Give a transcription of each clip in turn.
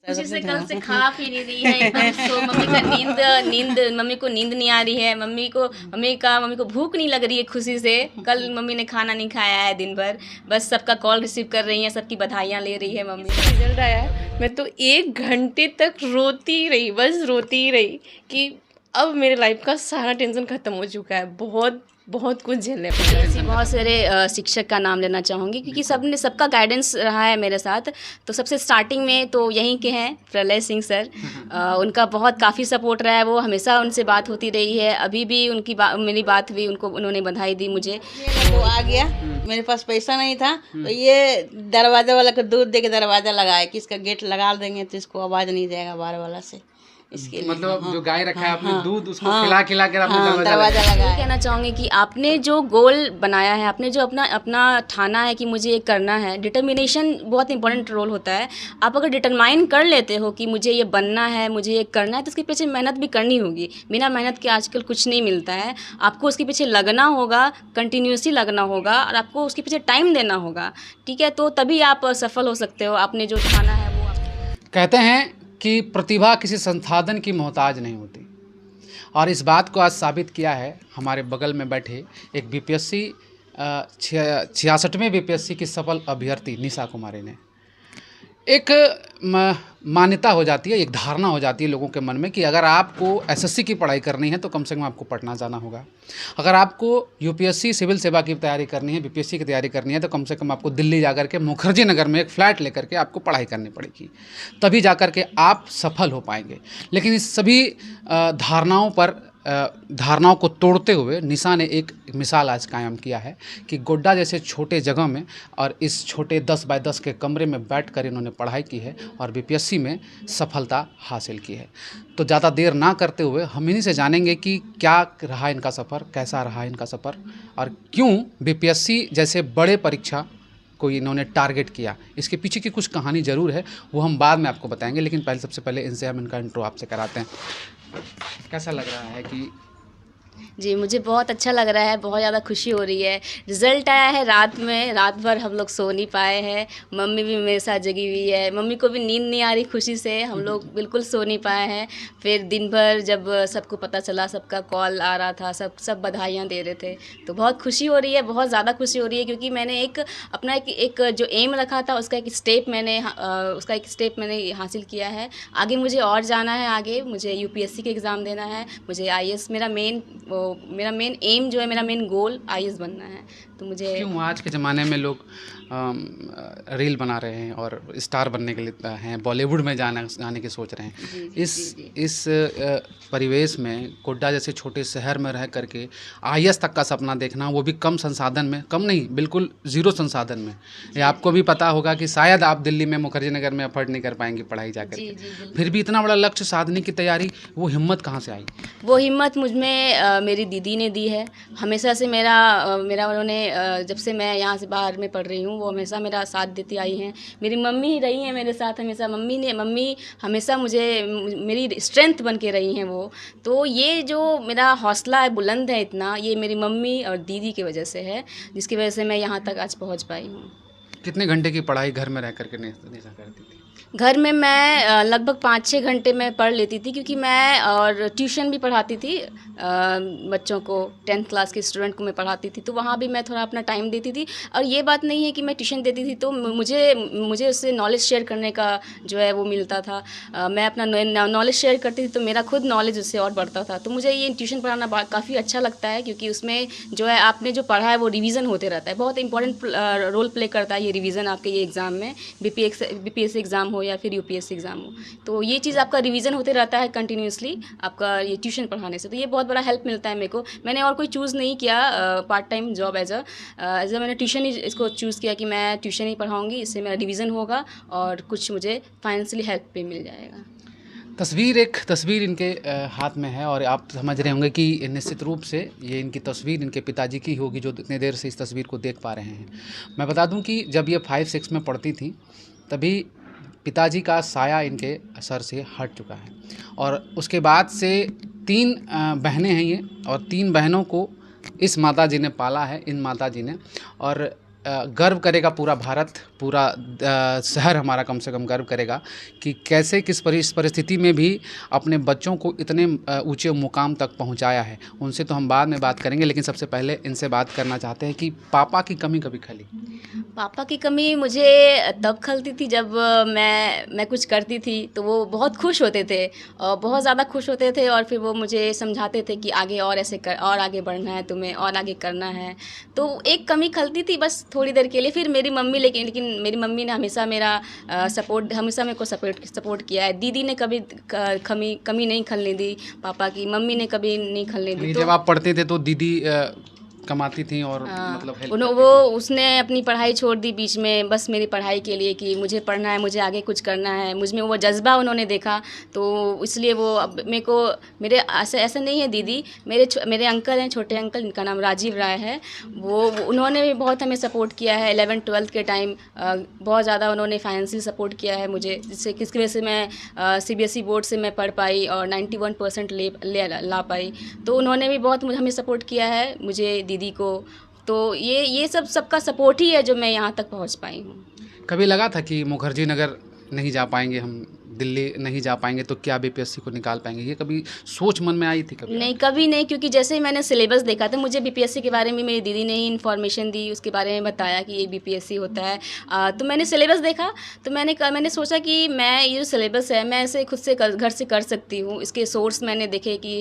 खुशी से कल से खा पी नहीं रही है एकदम सो मम्मी का नींद मम्मी को नींद नहीं आ रही है, मम्मी को भूख नहीं लग रही है खुशी से। कल मम्मी ने खाना नहीं खाया है दिन भर, बस सबका कॉल रिसीव कर रही है, सबकी बधाइयाँ ले रही है मम्मी। रिजल्ट आया है, मैं तो 1 घंटे तक रोती रही, बस रोती ही रही कि अब मेरे लाइफ का सारा टेंशन खत्म हो चुका है। बहुत बहुत कुछ झेलने पड़ा। ऐसे बहुत सारे शिक्षक का नाम लेना चाहूँगी क्योंकि सबका गाइडेंस रहा है मेरे साथ। तो सबसे स्टार्टिंग में तो यहीं के हैं प्रलय सिंह सर, उनका बहुत काफ़ी सपोर्ट रहा है, वो हमेशा उनसे बात होती रही है, अभी भी मेरी बात हुई, उन्होंने बधाई दी मुझे। वो आ गया, मेरे पास पैसा नहीं था तो ये दरवाजा वाला को दूध दे के दरवाजा लगाया कि इसका गेट लगा देंगे तो इसको आवाज़ नहीं जाएगा बार वाला से, इसके लिए। मतलब जो गाय रखा है आपने दूध उसको खिला खिला कर आपने दरवाजा ये लगाया। कहना चाहूँगी कि आपने जो गोल बनाया है, आपने जो अपना ठाना है कि मुझे ये करना है, डिटर्मिनेशन बहुत इंपॉर्टेंट रोल होता है। आप अगर डिटरमाइन कर लेते हो कि मुझे ये बनना है, मुझे ये करना है, तो उसके पीछे मेहनत भी करनी होगी। बिना मेहनत के आजकल कुछ नहीं मिलता है, आपको उसके पीछे लगना होगा, कंटिन्यूसली लगना होगा और आपको उसके पीछे टाइम देना होगा, ठीक है? तो तभी आप सफल हो सकते हो। आपने जो ठाना है वो कहते हैं कि प्रतिभा किसी संसाधन की मोहताज नहीं होती, और इस बात को आज साबित किया है हमारे बगल में बैठे एक बीपीएससी 66वें बीपीएससी की सफल अभ्यर्थी निशा कुमारी ने। एक मान्यता हो जाती है, एक धारणा हो जाती है लोगों के मन में कि अगर आपको एसएससी की पढ़ाई करनी है तो कम से कम आपको पटना जाना होगा, अगर आपको यूपीएससी सिविल सेवा की तैयारी करनी है, बीपीएससी की तैयारी करनी है तो कम से कम आपको दिल्ली जाकर के मुखर्जी नगर में एक फ्लैट लेकर के आपको पढ़ाई करनी पड़ेगी, तभी जाकर के आप सफल हो पाएंगे। लेकिन इस सभी धारणाओं को तोड़ते हुए निशा ने एक मिसाल आज कायम किया है कि गोड्डा जैसे छोटे जगह में और इस छोटे 10 बाय 10 के कमरे में बैठकर इन्होंने पढ़ाई की है और बीपीएससी में सफलता हासिल की है। तो ज़्यादा देर ना करते हुए हम इन्हीं से जानेंगे कि क्या रहा इनका सफ़र, कैसा रहा इनका सफ़र और क्यों बीपीएससी जैसे बड़े परीक्षा को इन्होंने टारगेट किया। इसके पीछे की कुछ कहानी ज़रूर है, वो हम बाद में आपको बताएंगे, लेकिन सबसे पहले इनसे हम इनका इंट्रो आपसे कराते हैं। कैसा लग रहा है कि जी, मुझे बहुत अच्छा लग रहा है, बहुत ज़्यादा खुशी हो रही है। रिज़ल्ट आया है रात में, रात भर हम लोग सो नहीं पाए हैं, मम्मी भी मेरे साथ जगी हुई है, मम्मी को भी नींद नहीं आ रही खुशी से, हम लोग बिल्कुल सो नहीं पाए हैं। फिर दिन भर जब सबको पता चला, सबका कॉल आ रहा था, सब बधाइयाँ दे रहे थे, तो बहुत खुशी हो रही है, बहुत ज़्यादा खुशी हो रही है क्योंकि मैंने एक जो एम रखा था उसका एक स्टेप मैंने हासिल किया है। आगे मुझे और जाना है, आगे मुझे यूपीएससी के एग्ज़ाम देना है, मुझे आईएएस मेरा मेन एम जो है, मेरा मेन गोल आईएएस बनना है। तो मुझे क्यों आज के ज़माने में लोग रील बना रहे हैं और स्टार बनने के लिए हैं, बॉलीवुड में जाने की सोच रहे हैं। इस परिवेश में गोड्डा जैसे छोटे शहर में रह करके आईएएस तक का सपना देखना, वो भी कम संसाधन में, कम नहीं बिल्कुल ज़ीरो संसाधन में। ये आपको भी पता होगा कि शायद आप दिल्ली में मुखर्जी नगर में अफोर्ड नहीं कर पाएंगे पढ़ाई जाकर के, फिर भी इतना बड़ा लक्ष्य साधने की तैयारी, वो हिम्मत कहाँ से आई? वो हिम्मत मुझ में मेरी दीदी ने दी है। हमेशा से मेरा उन्होंने जब से मैं यहाँ से बाहर में पढ़ रही हूँ, वो हमेशा मेरा साथ देती आई हैं। मेरी मम्मी ही रही हैं मेरे साथ हमेशा, मम्मी हमेशा मेरी स्ट्रेंथ बन के रही हैं वो। तो ये जो मेरा हौसला है बुलंद है इतना, ये मेरी मम्मी और दीदी की वजह से है, जिसकी वजह से मैं यहाँ तक आज पहुँच पाई हूँ। कितने घंटे की पढ़ाई घर में रह करके निशा करती थी? घर में मैं लगभग 5-6 घंटे में पढ़ लेती थी क्योंकि मैं और ट्यूशन भी पढ़ाती थी बच्चों को, 10th क्लास के स्टूडेंट को मैं पढ़ाती थी, तो वहाँ भी मैं थोड़ा अपना टाइम देती थी। और ये बात नहीं है कि मैं ट्यूशन देती थी तो मुझे उससे नॉलेज शेयर करने का जो है वो मिलता था। मैं अपना नॉलेज शेयर करती थी तो मेरा खुद नॉलेज उससे और बढ़ता था। तो मुझे ये ट्यूशन पढ़ाना काफ़ी अच्छा लगता है क्योंकि उसमें जो है आपने जो पढ़ा है वो रिवीजन होते रहता है, बहुत इंपॉर्टेंट रोल प्ले करता है ये रिवीजन आपके ये एग्ज़ाम में, बीपीएससी एग्ज़ाम हो या फिर यूपीएससी एग्ज़ाम हो। तो ये चीज़ आपका रिवीजन होते रहता है कंटिन्यूसली आपका ये ट्यूशन पढ़ाने से, तो ये बहुत बड़ा हेल्प मिलता है मेरे को। मैंने और कोई चूज़ नहीं किया पार्ट टाइम जॉब एज मैंने ट्यूशन ही इसको चूज़ किया कि मैं ट्यूशन ही पढ़ाऊँगी, इससे मेरा रिवीजन होगा और कुछ मुझे फाइनेंशियली हेल्प भी मिल जाएगा। तस्वीर इनके हाथ में है और आप समझ रहे होंगे कि निश्चित रूप से ये इनकी तस्वीर इनके पिताजी की होगी जो इतने देर से इस तस्वीर को देख पा रहे हैं। मैं बता दूं कि जब ये 5-6 में पढ़ती थी तभी पिताजी का साया इनके सर से हट चुका है और उसके बाद से 3 बहनें हैं ये, और 3 बहनों को इस माता जी ने पाला है, इन माता जी ने। और गर्व करेगा पूरा भारत, पूरा शहर हमारा कम से कम गर्व करेगा कि कैसे किस परिस्थिति में भी अपने बच्चों को इतने ऊंचे मुकाम तक पहुंचाया है। उनसे तो हम बाद में बात करेंगे, लेकिन सबसे पहले इनसे बात करना चाहते हैं कि पापा की कमी कभी खली? पापा की कमी मुझे तब खलती थी जब मैं कुछ करती थी तो वो बहुत खुश होते थे और बहुत ज़्यादा खुश होते थे, और फिर वो मुझे समझाते थे कि आगे और ऐसे कर, और आगे बढ़ना है तुम्हें, और आगे करना है। तो एक कमी खलती थी बस थोड़ी देर के लिए। फिर मेरी मम्मी लेकिन मेरी मम्मी ने हमेशा मेरा हमेशा मेरे को सपोर्ट किया है। दीदी ने कभी कमी नहीं खलने दी पापा की, मम्मी ने कभी नहीं खलने दी। जब आप पढ़ते थे तो दीदी कमाती थी और मतलब हेल्प करती वो उसने अपनी पढ़ाई छोड़ दी बीच में बस मेरी पढ़ाई के लिए कि मुझे पढ़ना है, मुझे आगे कुछ करना है। मुझ में वो जज्बा उन्होंने देखा, तो इसलिए वो अब मेरे ऐसे नहीं है दीदी, मेरे अंकल हैं, छोटे अंकल, इनका नाम राजीव राय है। वो उन्होंने भी बहुत हमें सपोर्ट किया है 11th-12th के टाइम। बहुत ज़्यादा उन्होंने फाइनेंशियल सपोर्ट किया है मुझे, जिसकी वजह से मैं CBSE बोर्ड से मैं पढ़ पाई और 91% ला पाई। तो उन्होंने भी बहुत हमें सपोर्ट किया है, मुझे, दीदी को। तो ये सबका सपोर्ट ही है जो मैं यहाँ तक पहुँच पाई हूँ। कभी लगा था कि मुखर्जी नगर नहीं जा पाएंगे हम, दिल्ली नहीं जा पाएंगे तो क्या BPSC को निकाल पाएंगे? ये कभी सोच मन में आई थी कभी? नहीं, कभी नहीं, क्योंकि जैसे ही मैंने सिलेबस देखा था, मुझे BPSC के बारे में मेरी दीदी ने ही इन्फॉर्मेशन दी, उसके बारे में बताया कि ये BPSC होता है। तो मैंने सिलेबस देखा तो मैंने सोचा कि मैं ये जो सिलेबस है मैं इसे खुद से घर से कर सकती हूँ। इसके सोर्स मैंने देखे कि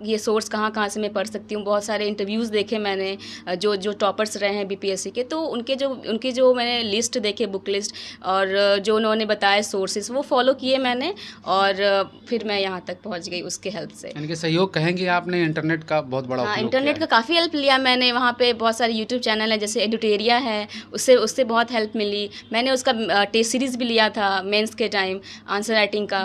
ये सोर्स कहाँ से मैं पढ़ सकती हूँ। बहुत सारे इंटरव्यूज़ देखे मैंने, जो टॉपर्स रहे हैं BPSC के, तो उनके जो मैंने लिस्ट देखे, बुक लिस्ट, और जो उन्होंने बताए सोर्सेज, वो फॉलो किए मैंने, और फिर मैं यहाँ तक पहुँच गई उसके हेल्प से। यानी कि सहयोग कहेंगे आपने, इंटरनेट का बहुत बड़ा उपयोग इंटरनेट का काफ़ी हेल्प लिया मैंने। वहाँ पे बहुत सारे यूट्यूब चैनल है, जैसे एडुटेरिया है, उससे बहुत हेल्प मिली। मैंने उसका टेस्ट सीरीज़ भी लिया था मेंस के टाइम, आंसर राइटिंग का।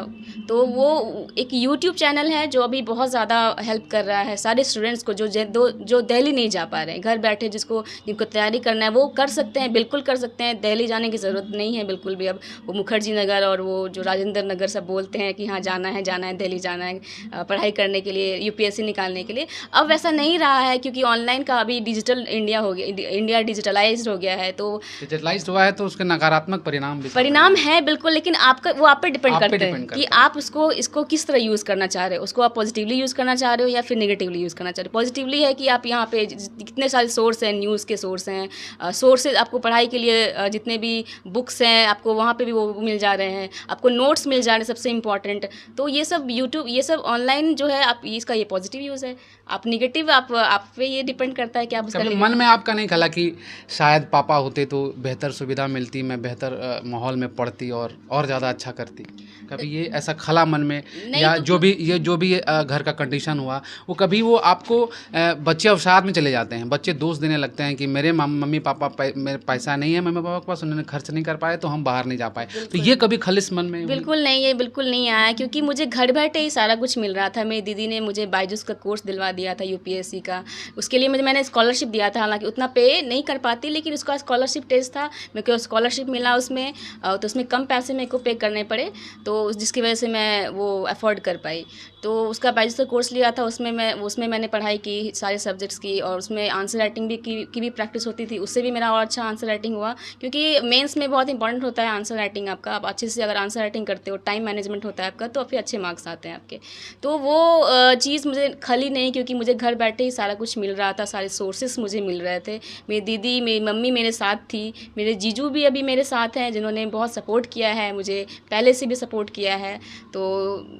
तो वो एक यूट्यूब चैनल है जो अभी बहुत ज़्यादा हेल्प कर रहा है सारे स्टूडेंट्स को, जो दिल्ली नहीं जा पा रहे हैं, घर बैठे जिनको तैयारी करना है वो कर सकते हैं, बिल्कुल कर सकते हैं। दिल्ली जाने की ज़रूरत नहीं है बिल्कुल भी। अब वो मुखर्जी नगर और वो जो राजेंद्र नगर सब बोलते हैं कि हाँ जाना है दिल्ली जाना है पढ़ाई करने के लिए, UPSC निकालने के लिए। अब वैसा नहीं रहा है, क्योंकि ऑनलाइन का अभी डिजिटल इंडिया हो गया, इंडिया डिजिटलाइज्ड हो गया है। तो डिजिटलाइज्ड हुआ है तो उसके नकारात्मक परिणाम है बिल्कुल, लेकिन वो आप पे डिपेंड करते हैं कि आप इसको किस तरह यूज़ करना चाह रहे हो। उसको आप पॉजिटिवली यूज़ करना चाह रहे हो या फिर नेगेटिवली यूज़ करना चाह रहे हो। पॉजिटिवली है कि आप यहाँ पे कितने सारे सोर्स हैं, न्यूज़ के सोर्स हैं, सोर्सेज आपको पढ़ाई के लिए जितने भी बुक्स हैं आपको वहाँ पे भी वो मिल जा रहे हैं, आपको नोट्स मिल जा रहे हैं, सबसे इम्पॉर्टेंट। तो ये सब यूट्यूब, ये सब ऑनलाइन जो है, आप इसका ये पॉजिटिव यूज़ है। आप निगेटिव, आप पे ये डिपेंड करता है कि आप उसका मन में आपका नहीं खला कि शायद पापा होते तो बेहतर सुविधा मिलती, मैं बेहतर माहौल में पढ़ती और ज़्यादा अच्छा करती? कभी ये ऐसा खला मन में? या जो भी घर का कंडीशन हुआ, वो कभी वो आपको बच्चे अवसाद में चले जाते हैं, बच्चे दोष देने लगते हैं कि मेरे मम्मी पापा मेरे पैसा नहीं है मम्मी पापा के पास, उन्होंने खर्च नहीं कर पाए तो हम बाहर नहीं जा पाए। तो ये कभी खलिश मन में? बिल्कुल नहीं, ये बिल्कुल नहीं आया, क्योंकि मुझे घर बैठे ही सारा कुछ मिल रहा था। मेरी दीदी ने मुझे बायजूस का कोर्स दिलवा दिया था UPSC का। उसके लिए मैंने स्कॉलरशिप दिया था, हालांकि उतना पे नहीं कर पाती, लेकिन उसका स्कॉलरशिप टेस्ट था, मेरे को स्कॉलरशिप मिला उसमें। तो उसमें कम पैसे मेरे को पे करने पड़े, तो जिसकी वजह से मैं वो अफोर्ड कर पाई। तो उसका बायजूस का कोर्स लिया था, उसमें मैंने पढ़ाई की सारे सब्जेक्ट्स की, और उसमें आंसर राइटिंग भी की भी प्रैक्टिस होती थी। उससे भी मेरा और अच्छा आंसर राइटिंग हुआ, क्योंकि मेंस में बहुत इंपॉर्टेंट होता है आंसर राइटिंग आपका। आप अच्छे से अगर आंसर राइटिंग करते हो, टाइम मैनेजमेंट होता है आपका, तो फिर अच्छे मार्क्स आते हैं आपके। तो वो चीज़ मुझे खली नहीं, क्योंकि मुझे घर बैठे ही सारा कुछ मिल रहा था, सारे सोर्सेस मुझे मिल रहे थे। मेरी दीदी, मेरी मम्मी मेरे साथ थी, मेरे जीजू भी अभी मेरे साथ हैं, जिन्होंने बहुत सपोर्ट किया है मुझे, पहले से भी सपोर्ट किया है। तो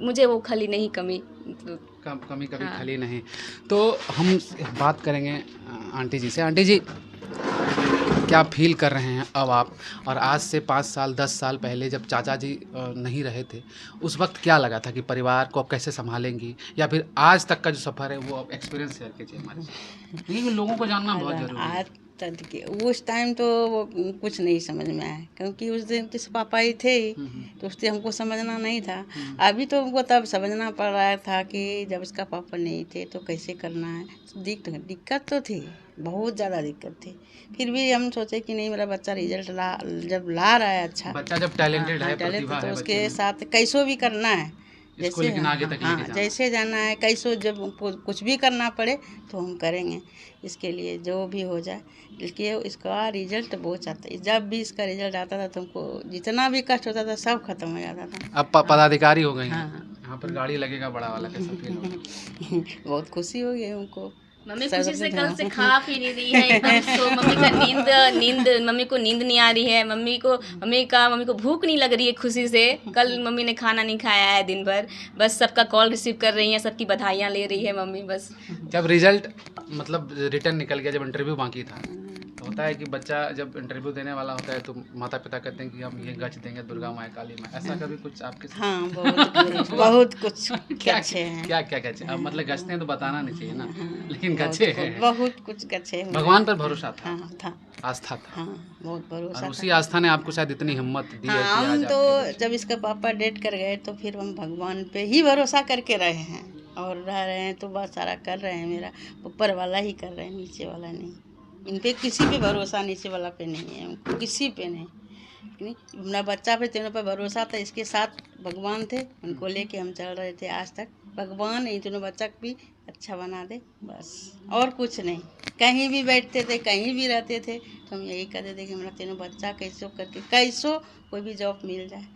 मुझे वो खली नहीं कमी कभी खली नहीं। तो हम बात करेंगे आंटी जी से। आंटी जी, क्या फील कर रहे हैं अब आप, और आज से 5 साल 10 साल पहले जब चाचा जी नहीं रहे थे, उस वक्त क्या लगा था कि परिवार को आप कैसे संभालेंगी, या फिर आज तक का जो सफ़र है वो आप एक्सपीरियंस शेयर कीजिए हमारे साथ, क्योंकि लोगों को जानना बहुत जरूरी है। उस टाइम तो कुछ नहीं समझ में आया, क्योंकि उस दिन तो पापा ही थे, तो उससे हमको समझना नहीं था। अभी तो हमको तब समझना पड़ रहा था कि जब उसका पापा नहीं थे तो कैसे करना है। दिक्कत तो थी, बहुत ज़्यादा दिक्कत थी। फिर भी हम सोचे कि नहीं, मेरा बच्चा रिजल्ट जब ला रहा है अच्छा, बच्चा जब टैलेंटेड है, टैलेंट, तो उसके साथ कैसो भी करना है, इसको लेकिन आगे तक लेके हाँ जाना। जैसे जाना है, कैसो जब कुछ भी करना पड़े तो हम करेंगे इसके लिए, जो भी हो जाए। लेकिन इसका रिजल्ट बहुत आता है, जब भी इसका रिजल्ट आता था तो हमको जितना भी कष्ट होता था सब खत्म हो जाता था। अब पदाधिकारी हो गई हैं। हाँ। यहाँ पर गाड़ी लगेगा बड़ा वाला, कैसा फील होगा? बहुत खुशी हो गई हमको। मम्मी सब खुशी से अपने कल हाँ। से खा पी नहीं रही है एकदम सो। मम्मी का मम्मी को नींद नहीं आ रही है। मम्मी को भूख नहीं लग रही है खुशी से। कल मम्मी ने खाना नहीं खाया है दिन भर, बस सबका कॉल रिसीव कर रही हैं, सबकी बधाइयाँ ले रही है मम्मी बस। जब रिजल्ट मतलब रिटर्न निकल गया, जब इंटरव्यू बाकी था, तो होता है कि बच्चा जब इंटरव्यू देने वाला होता है तो माता पिता कहते हैं कि हम ये गच देंगे दुर्गा माँ काली माँ, ऐसा कभी कुछ आपके साथ? हाँ बहुत बहुत कुछ क्या गच्छे हैं। क्या क्या गचे? अब मतलब गचते हैं तो बताना नहीं चाहिए ना, लेकिन बहुत गचे हैं। बहुत कुछ गच्छे हैं। भगवान पर भरोसा था, हाँ था। आस्था था, हाँ बहुत भरोसा और था। उसी आस्था ने आपको शायद इतनी हिम्मत दी है हाँ कि हम आज तो आपके जब इसका पापा डेट कर गए तो फिर हम भगवान पे ही भरोसा करके रहे हैं और रह रहे हैं, तो बस सारा कर रहे हैं। मेरा ऊपर वाला ही कर रहे हैं, नीचे वाला नहीं। इन पे किसी पे भरोसा नीचे वाला पे नहीं है हमको, किसी पे नहीं। अपना बच्चा पे तीनों पे भरोसा था, इसके साथ भगवान थे, उनको लेके हम चल रहे थे आज तक। भगवान इन तीनों बच्चा को भी अच्छा बना दे बस, और कुछ नहीं। कहीं भी बैठते थे, कहीं भी रहते थे तो हम यही कहते थे कि हमारा तीनों बच्चा कैसो करके कैसो कोई भी जॉब मिल जाए।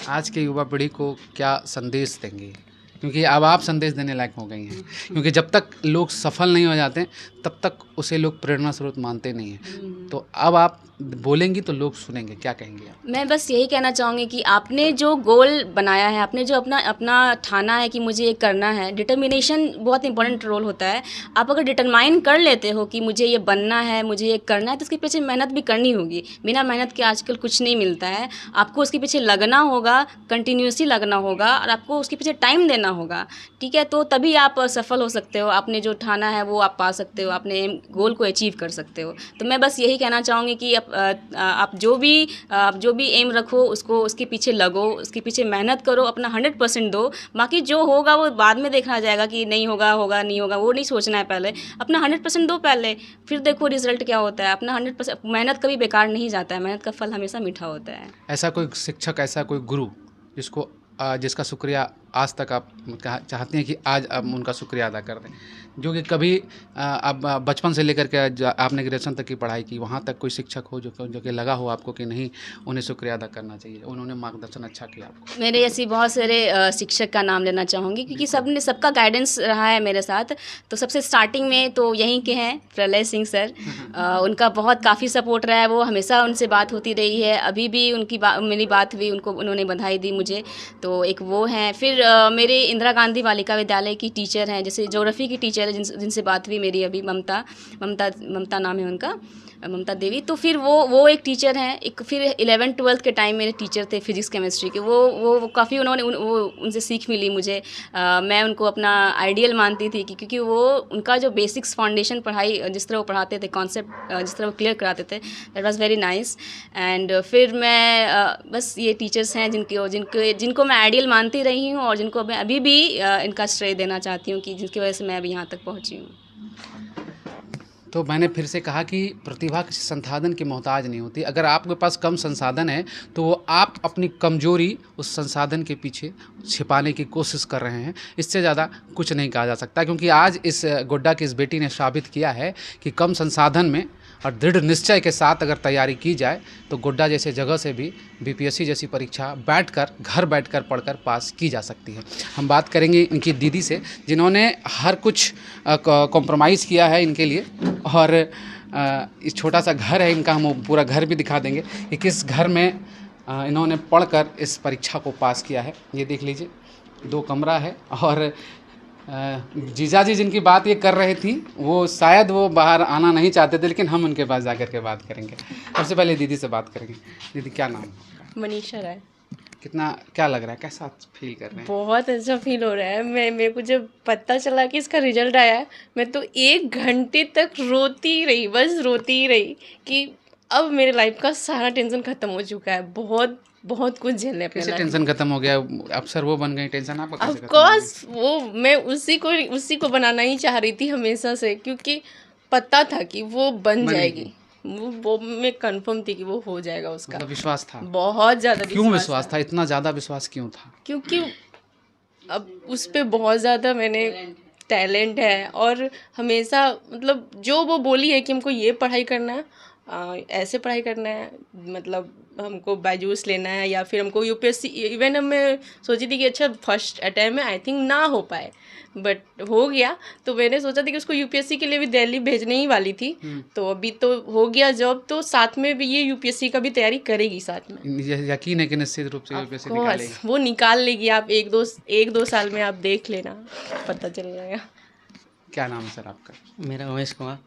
आज के युवा पीढ़ी को क्या संदेश देंगे? क्योंकि अब आप संदेश देने लायक हो गई हैं, क्योंकि जब तक लोग सफल नहीं हो जाते तब तक उसे लोग प्रेरणा स्रोत मानते नहीं हैं। तो अब आप बोलेंगी तो लोग सुनेंगे, क्या कहेंगे आप? मैं बस यही कहना चाहूँगी कि आपने जो गोल बनाया है, आपने जो अपना ठाना है कि मुझे ये करना है, डिटर्मिनेशन बहुत इंपॉर्टेंट रोल होता है। आप अगर डिटरमाइन कर लेते हो कि मुझे ये बनना है, मुझे ये करना है, तो उसके पीछे मेहनत भी करनी होगी। बिना मेहनत के आजकल कुछ नहीं मिलता है। आपको उसके पीछे लगना होगा, कंटिन्यूसली लगना होगा, और आपको उसके पीछे टाइम देना होगा, ठीक है? तो तभी आप सफल हो सकते हो। आपने जो ठाना है वो आप पा सकते हो, अपने गोल को अचीव कर सकते हो। तो मैं बस यही कहना चाहूँगी कि आप जो भी एम रखो उसके पीछे लगो, उसके पीछे मेहनत करो, अपना 100% दो। बाकी जो होगा वो बाद में देखा जाएगा कि नहीं होगा नहीं होगा, वो नहीं सोचना है। पहले अपना 100% दो पहले, फिर देखो रिजल्ट क्या होता है। अपना 100% मेहनत कभी बेकार नहीं जाता है, मेहनत का फल हमेशा मीठा होता है। ऐसा कोई शिक्षक, ऐसा कोई गुरु जिसका शुक्रिया आज तक आप चाहते हैं कि आज आप उनका शुक्रिया अदा कर दें, जो कि कभी अब बचपन से लेकर के आपने ग्रेजुएशन तक की पढ़ाई की, वहाँ तक कोई शिक्षक हो जो कि लगा हो आपको कि नहीं, उन्हें शुक्रिया अदा करना चाहिए, उन्होंने मार्गदर्शन अच्छा किया आपको? मेरे ऐसी बहुत सारे शिक्षक का नाम लेना चाहूँगी, क्योंकि सबका गाइडेंस रहा है मेरे साथ। तो सबसे स्टार्टिंग में तो यहीं के हैं प्रलय सिंह सर। उनका बहुत काफ़ी सपोर्ट रहा है, वो हमेशा उनसे बात होती रही है। अभी भी मेरी बात हुई, उन्होंने बधाई दी मुझे। तो एक वो हैं। फिर मेरे इंदिरा गांधी बालिका विद्यालय की टीचर हैं, जैसे ज्योग्राफी की टीचर है जिनसे बात हुई मेरी अभी, ममता नाम है उनका, ममता देवी। तो फिर वो एक टीचर हैं। एक फिर 11th-12th के टाइम मेरे टीचर थे फिजिक्स केमिस्ट्री के, वो काफ़ी उनसे सीख मिली मुझे। मैं उनको अपना आइडियल मानती थी, क्योंकि वो उनका जो बेसिक्स फाउंडेशन पढ़ाई जिस तरह वो पढ़ाते थे, कॉन्सेप्ट जिस तरह वो क्लियर कराते थे, that was very nice. And फिर मैं बस ये टीचर्स हैं जिनको मैं आइडियल मानती रही हूँ, और जिनको मैं अभी भी इनका श्रेय देना चाहती हूँ, कि जिनकी वजह से मैं अभी यहाँ तक पहुँची हूँ। तो मैंने फिर से कहा कि प्रतिभा किसी संसाधन की मोहताज नहीं होती। अगर आपके पास कम संसाधन है तो आप अपनी कमजोरी उस संसाधन के पीछे छिपाने की कोशिश कर रहे हैं, इससे ज़्यादा कुछ नहीं कहा जा सकता। क्योंकि आज इस गोड्डा की इस बेटी ने साबित किया है कि कम संसाधन में और दृढ़ निश्चय के साथ अगर तैयारी की जाए तो गोड्डा जैसे जगह से भी बीपीएससी जैसी परीक्षा घर बैठकर पढ़कर पास की जा सकती है। हम बात करेंगे इनकी दीदी से, जिन्होंने हर कुछ कॉम्प्रोमाइज़ किया है इनके लिए, और इस छोटा सा घर है इनका, हम पूरा घर भी दिखा देंगे कि किस घर में इन्होंने पढ़कर इस परीक्षा को पास किया है। ये देख लीजिए, 2 कमरा है, और जीजा जी जिनकी बात ये कर रही थी वो शायद वो बाहर आना नहीं चाहते थे, लेकिन हम उनके पास जाकर के बात करेंगे। सबसे पहले दीदी से बात करेंगे। दीदी क्या नाम है? मनीषा राय। क्या लग रहा है, कैसा फील कर रहे हैं? बहुत अच्छा फील हो रहा है। मेरे को जब पता चला कि इसका रिजल्ट आया है, मैं तो 1 घंटे तक रोती रही, बस रोती ही रही कि अब मेरे लाइफ का सारा टेंशन खत्म हो चुका है। बहुत कुछ झेलने पे कैसे टेंशन खत्म हो गया? अफसर वो बन गई, टेंशन आपका कैसे खत्म? ऑफ कोर्स वो मैं उसी को बनाना ही चाह रही थी हमेशा से, क्योंकि पता था कि वो बन जाएगी। वो मैं कंफर्म थी कि वो हो जाएगा उसका। मतलब विश्वास था? बहुत ज़्यादा क्यों विश्वास था? इतना ज़्यादा विश्वास क्यों था? क्योंकि अब उस पे बहुत ज़्यादा मैंने टैलेंट है, और हमेशा मतलब जो वो बोली है कि हमको ये पढ़ाई करना है, ऐसे पढ़ाई करना है, मतलब हमको बायजूस लेना है या फिर हमको यूपीएससी, इवन मैं सोची थी कि अच्छा फर्स्ट अटैम्प्ट में आई थिंक ना हो पाए, बट हो गया। तो मैंने सोचा था कि उसको यूपीएससी के लिए भी दिल्ली भेजने ही वाली थी, तो अभी तो हो गया जॉब, तो साथ में भी ये यूपीएससी का भी तैयारी करेगी साथ में। यकीन है कि निश्चित रूप से यूपीएससी Of course, निकालेगी। वो निकाल लेगी। आप एक दो साल में आप देख लेना, पता चल जाएगा। क्या नाम है सर आपका? मेरा उमेश कुमार।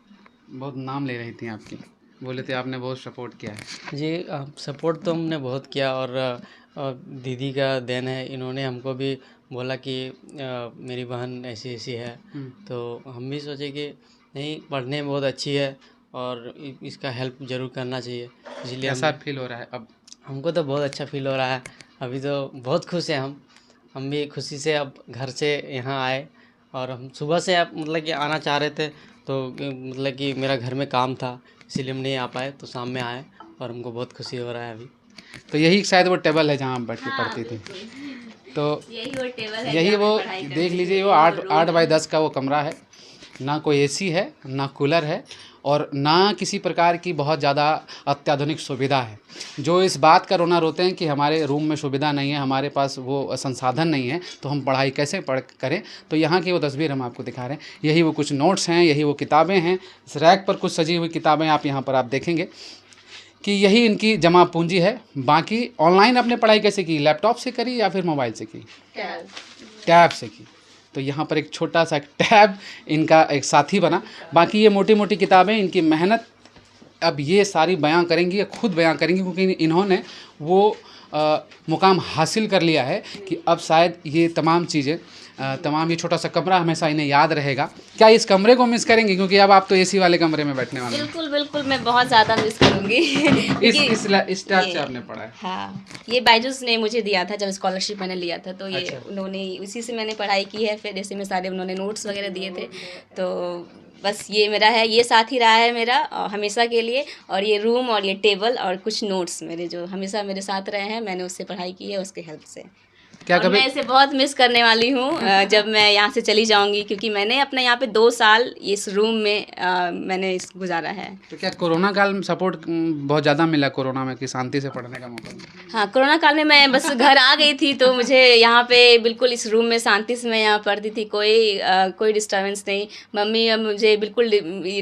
बहुत नाम ले रही थी आपकी, बोले थे आपने बहुत सपोर्ट किया है। जी सपोर्ट तो हमने बहुत किया, और दीदी का देन है, इन्होंने हमको भी बोला कि मेरी बहन ऐसी ऐसी है, तो हम भी सोचे कि नहीं, पढ़ने में बहुत अच्छी है और इसका हेल्प ज़रूर करना चाहिए, इसलिए कैसा फील हो रहा है अब? हमको तो बहुत अच्छा फील हो रहा है। अभी तो बहुत खुश हैं हम भी खुशी से अब घर से यहाँ आए, और हम सुबह से आप मतलब कि आना चाह रहे थे, तो मतलब कि मेरा घर में काम था इसीलिए हम नहीं आ पाए, तो शाम में आए और हमको बहुत खुशी हो रहा है अभी। तो यही शायद वो टेबल है जहाँ आप बैठ के पढ़ती थी। तो यही वो टेबल है, यही जहाँ वो मैं पढ़ाई करती देख थी। लीजिए, वो 8 बाई 10 का वो कमरा है, ना कोई एसी है, ना कूलर है, और ना किसी प्रकार की बहुत ज़्यादा अत्याधुनिक सुविधा है। जो इस बात का रोना रोते हैं कि हमारे रूम में सुविधा नहीं है, हमारे पास वो संसाधन नहीं है, तो हम पढ़ाई कैसे करें, तो यहाँ की वो तस्वीर हम आपको दिखा रहे हैं। यही वो कुछ नोट्स हैं, यही वो किताबें हैं, इस रैक पर कुछ सजी हुई किताबें आप यहाँ पर आप देखेंगे कि यही इनकी जमा पूंजी है। बाकी ऑनलाइन आपने पढ़ाई कैसे की? लैपटॉप से करी या फिर मोबाइल से की? टैब से की। तो यहाँ पर एक छोटा सा टैब इनका एक साथी बना। बाकी ये मोटी मोटी किताबें, इनकी मेहनत अब ये सारी बयां करेंगी, खुद बयां करेंगी, क्योंकि इन्होंने वो मुकाम हासिल कर लिया है कि अब शायद ये तमाम चीज़ें, तमाम ये छोटा सा कमरा हमेशा इन्हें याद रहेगा। क्या इस कमरे को मिस करेंगी? क्योंकि अब आप तो एसी वाले कमरे में बैठने वाले हैं। बिल्कुल बिल्कुल, मैं बहुत ज़्यादा मिस करूँगी। इस टैब से आपने पढ़ा है? हाँ, ये बायजूस ने मुझे दिया था जब स्कॉलरशिप मैंने लिया था, तो ये उन्होंने इसी से मैंने पढ़ाई की है। फिर ऐसे में सारे उन्होंने नोट्स वगैरह दिए थे, तो बस ये मेरा है, ये साथ ही रहा है मेरा हमेशा के लिए। और ये रूम और ये टेबल और कुछ नोट्स मेरे जो हमेशा मेरे साथ रहे हैं, मैंने उससे पढ़ाई की है, उसके हेल्प से। क्या और कभी मैं इसे बहुत मिस करने वाली हूँ जब मैं यहाँ से चली जाऊँगी, क्योंकि मैंने अपने यहाँ पे 2 साल इस रूम में मैंने गुजारा है। तो क्या कोरोना काल में सपोर्ट बहुत ज़्यादा मिला कोरोना में, कि शांति से पढ़ने का मौका मिला? हाँ, कोरोना काल में मैं बस घर आ गई थी, तो मुझे यहाँ पे बिल्कुल इस रूम में शांति से मैं यहाँ पढ़ती थी, कोई डिस्टर्बेंस नहीं। मम्मी अब मुझे बिल्कुल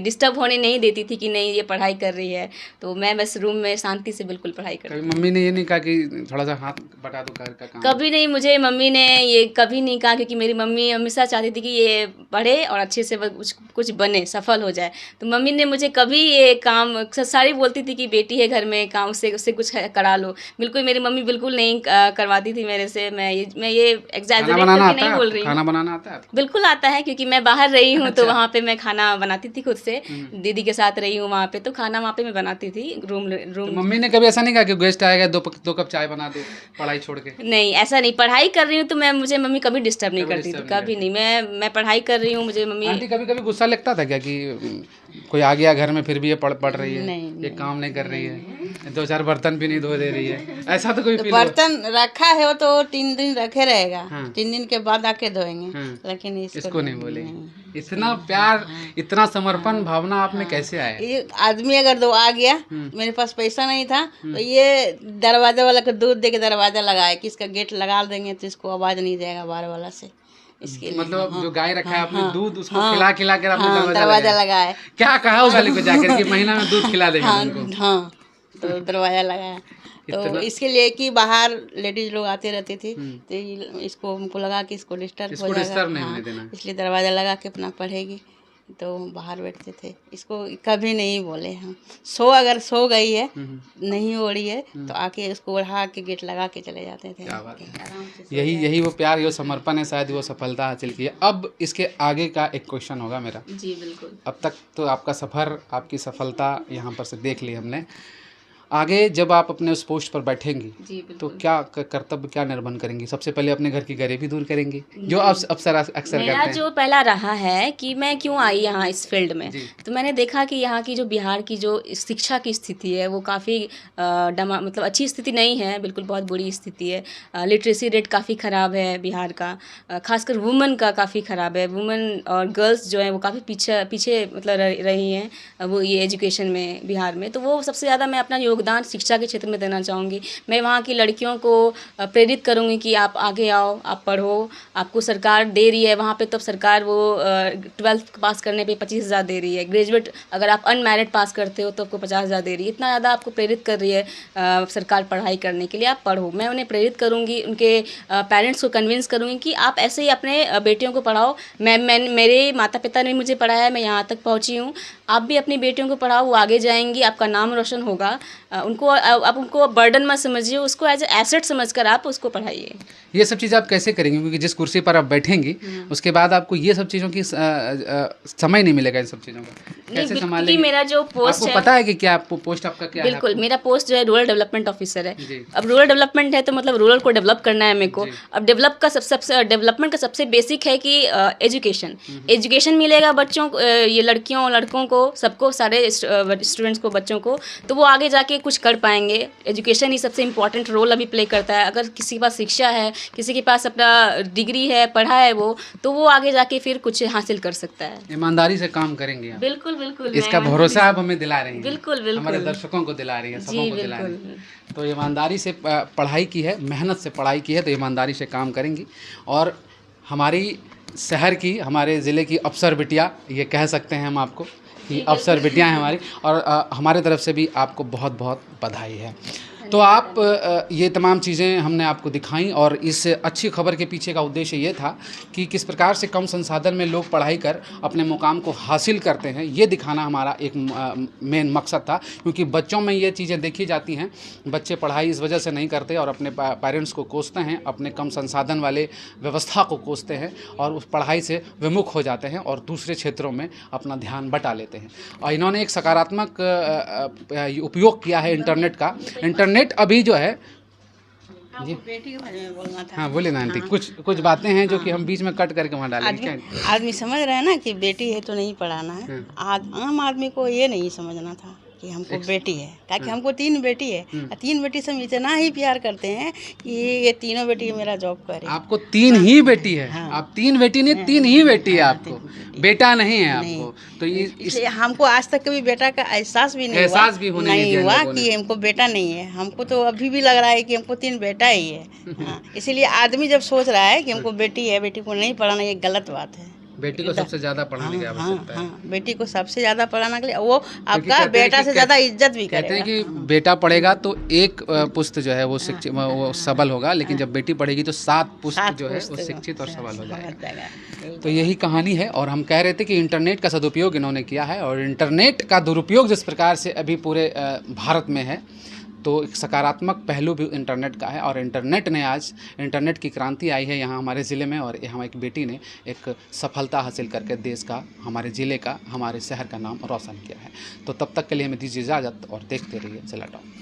डिस्टर्ब होने नहीं देती थी कि नहीं ये पढ़ाई कर रही है, तो मैं बस रूम में शांति से बिल्कुल पढ़ाई करती। कभी मम्मी ने ये नहीं कहा कि थोड़ा सा हाथ बटा दो घर का काम? कभी नहीं, मुझे मम्मी ने ये कभी नहीं कहा, क्योंकि मेरी मम्मी हमेशा चाहती थी कि ये पढ़े और अच्छे से कुछ बने, सफल हो जाए। तो मम्मी ने मुझे कभी ये काम, सारी बोलती थी कि बेटी है घर में, काम से उससे कुछ करा लो। बिल्कुल मेरी मम्मी बिल्कुल नहीं करवाती थी मेरे से। मैं ये एग्जैजरेट करके नहीं बोल रही हूँ। खाना बनाना आता है आपको? बिल्कुल आता है, क्योंकि मैं बाहर रही हूँ, तो वहाँ पे मैं खाना बनाती थी खुद से। दीदी के साथ रही हूँ वहाँ पे, तो खाना वहाँ पे मैं बनाती थी रूम। तो मम्मी ने कभी ऐसा नहीं कहा कि गेस्ट आएगा, 2 कप चाय बना दो पढ़ाई छोड़ के? नहीं, ऐसा नहीं। पढ़ाई कर रही हूँ तो मुझे मम्मी कभी डिस्टर्ब नहीं करती थी, कभी नहीं। मैं पढ़ाई कर रही हूँ, मुझे मम्मी। आंटी कभी कभी गुस्सा लगता था क्या कि कोई आ गया घर में फिर भी ये पढ़ रही है, ये काम नहीं कर रही है, 2-4 बर्तन भी नहीं धो दे रही है, ऐसा तो कोई फील? बर्तन रखा है वो तो 3 दिन रखे रहेगा, 3 दिन के बाद आके धोएंगे, लेकिन इसको नहीं बोलेंगे। इतना प्यार, इतना समर्पण भावना आप में कैसे आया? ये आदमी अगर दो आ गया, मेरे पास पैसा नहीं था, तो ये दरवाजा वाला को दूध दे के दरवाजा लगाया कि इसका गेट लगा देंगे तो इसको आवाज नहीं जाएगा बाहर वाला से, इसके लिए। मतलब जो गाय रखा है आपने, दूध उसको खिला कर आपने दरवाजा लगाया। क्या कहा उस वाले को जाकर कि महीना में दूध खिला देंगे उनको? हाँ, तो दरवाजा लगाया। तो इसके लिए कि बाहर लेडीज लोग आते रहते थे, तो इसको हमको लगा कि इसको डिस्टर्ब हो जाएगा, इसलिए दरवाजा लगा के अपना पढ़ेगी, तो बाहर बैठते थे। इसको कभी नहीं बोले हम। अगर सो गई है, नहीं ओढ़ी है, तो आके उसको ओढ़ा के गेट लगा के चले जाते थे। क्या बात है। यही वो प्यार, ये समर्पण है, शायद वो सफलता हासिल की है। अब इसके आगे का एक क्वेश्चन होगा मेरा। जी बिल्कुल। अब तक तो आपका सफ़र, आपकी सफलता यहाँ पर से देख ली हमने। आगे जब आप अपने उस पोस्ट पर बैठेंगी जी तो बिल्कुल। क्या कर्तव्य क्या निर्वहन करेंगी? सबसे पहले अपने घर की गरीबी दूर करेंगी, जो आप अक्सर अक्सर मेरा करते हैं। जो पहला रहा है कि मैं क्यों आई यहाँ इस फील्ड में, जी। तो मैंने देखा कि यहाँ की जो बिहार की जो शिक्षा की स्थिति है वो काफ़ी मतलब अच्छी स्थिति नहीं है, बिल्कुल बहुत बुरी स्थिति है। लिटरेसी रेट काफ़ी ख़राब है बिहार का, खासकर वुमेन का काफ़ी ख़राब है। वुमेन और गर्ल्स जो हैं वो काफ़ी पीछे पीछे मतलब रही हैं वो ये एजुकेशन में बिहार में। तो वो सबसे ज़्यादा मैं अपना योगदान शिक्षा के क्षेत्र में देना चाहूँगी। मैं वहाँ की लड़कियों को प्रेरित करूँगी कि आप आगे आओ, आप पढ़ो, आपको सरकार दे रही है वहाँ पे, तब सरकार वो 12th पास करने पे 25,000 दे रही है। ग्रेजुएट अगर आप अनमैरिड पास करते हो तो आपको 50,000 दे रही है। इतना ज़्यादा आपको प्रेरित कर रही है सरकार पढ़ाई करने के लिए, आप पढ़ो। मैं उन्हें प्रेरित करूँगी, उनके पेरेंट्स को कन्विंस करूँगी कि आप ऐसे ही अपने बेटियों को पढ़ाओ। मेरे माता पिता ने मुझे पढ़ाया है, मैं यहाँ तक पहुँची हूँ। आप भी अपनी बेटियों को पढ़ाओ, वो आगे जाएंगी, आपका नाम रोशन होगा। उनको आप उनको बर्डन मत समझिए, उसको एज एसेट समझकर आप उसको पढ़ाइए। ये सब चीज़ आप कैसे करेंगी? क्योंकि जिस कुर्सी पर आप बैठेंगी उसके बाद आपको ये सब चीज़ों की समय नहीं मिलेगा इन सब चीज़ों का। कैसे क्योंकि संभालेंगी? मेरा जो पोस्ट आपको है, पता है कि क्या पोस्ट आपका क्या है? बिल्कुल मेरा पोस्ट जो है रूरल डेवलपमेंट ऑफिसर है। जी। अब रूरल डेवलपमेंट है तो मतलब रूरल को डेवलप करना है मेरे को। जी। अब डेवलपमेंट का सबसे बेसिक है कि एजुकेशन मिलेगा बच्चों को, ये लड़कियों लड़कों को, सबको, सारे स्टूडेंट्स को, बच्चों को, तो वो आगे जाके कुछ कर पाएंगे। एजुकेशन ही सबसे इम्पोर्टेंट रोल अभी प्ले करता है। अगर किसी के पास शिक्षा है, किसी के पास अपना डिग्री है, पढ़ा है वो, तो वो आगे जाके फिर कुछ हासिल कर सकता है। ईमानदारी से काम करेंगे आप। बिल्कुल बिल्कुल, इसका मैं भरोसा आप हमें दिला रही हैं। बिल्कुल, बिल्कुल। हमारे दर्शकों को दिला रही हैं, सबों जी को दिला रही बिल्कुल। हैं। तो ईमानदारी से पढ़ाई की है, मेहनत से पढ़ाई की है, तो ईमानदारी से काम करेंगी। और हमारी शहर की, हमारे ज़िले की अफसर बिटिया, ये कह सकते हैं हम आपको कि अफसर बिटिया हैं हमारी, और हमारे तरफ से भी आपको बहुत बहुत बधाई है। तो आप ये तमाम चीज़ें हमने आपको दिखाई, और इस अच्छी खबर के पीछे का उद्देश्य ये था कि किस प्रकार से कम संसाधन में लोग पढ़ाई कर अपने मुकाम को हासिल करते हैं, ये दिखाना हमारा एक मेन मकसद था। क्योंकि बच्चों में ये चीज़ें देखी जाती हैं, बच्चे पढ़ाई इस वजह से नहीं करते और अपने पेरेंट्स को कोसते हैं, अपने कम संसाधन वाले व्यवस्था को कोसते हैं और उस पढ़ाई से विमुख हो जाते हैं और दूसरे क्षेत्रों में अपना ध्यान बटा लेते हैं। और इन्होंने एक सकारात्मक उपयोग किया है इंटरनेट का। इंटरनेट अभी जो है जी, बेटी के बारे में बोलना था। हाँ बोले ना आंटी, कुछ बातें हैं जो कि हम बीच में कट करके वहाँ डालेंगे। आदमी समझ रहा है ना कि बेटी है तो नहीं पढ़ाना है। आम आदमी को ये नहीं समझना था कि हमको बेटी है, ताकि हमको 3 बेटी है, 3 बेटी से हम इतना ही प्यार करते हैं कि ये तीनों बेटी मेरा जॉब करे। आपको 3 ही बेटी है? आप 3 बेटी नहीं, 3 ही बेटी है आपको, बेटा नहीं है आपको। तो ये इसलिए हमको आज तक कभी बेटा का एहसास भी नहीं हुआ कि हमको बेटा नहीं है। हमको तो अभी भी लग रहा है कि हमको 3 बेटा ही है। हाँ, इसीलिए आदमी जब सोच रहा है कि हमको बेटी है, बेटी को नहीं पढ़ाना, ये गलत बात है। बेटी को सबसे ज़्यादा पढ़ाने की आवश्यकता है। हाँ, बेटी को सबसे ज़्यादा पढ़ाना के लिए वो आपका बेटा से ज़्यादा इज्जत भी कहते हैं करेगा। कि बेटा पढ़ेगा तो एक पुस्त जो है वो शिक्षित, वो सबल होगा, लेकिन जब बेटी पढ़ेगी तो 7 पुस्त जो है वो शिक्षित और सबल हो जाएगा। तो यही कहानी है। और हम कह रहे थे कि इंटरनेट का सदुपयोग इन्होंने किया है, और इंटरनेट का दुरुपयोग जिस प्रकार से अभी पूरे भारत में है, तो एक सकारात्मक पहलू भी इंटरनेट का है। और इंटरनेट की क्रांति आई है यहाँ हमारे ज़िले में, और यहाँ एक बेटी ने एक सफलता हासिल करके देश का, हमारे ज़िले का, हमारे शहर का नाम रोशन किया है। तो तब तक के लिए हमें दीजिए इजाज़त और देखते रहिए जिला टॉप।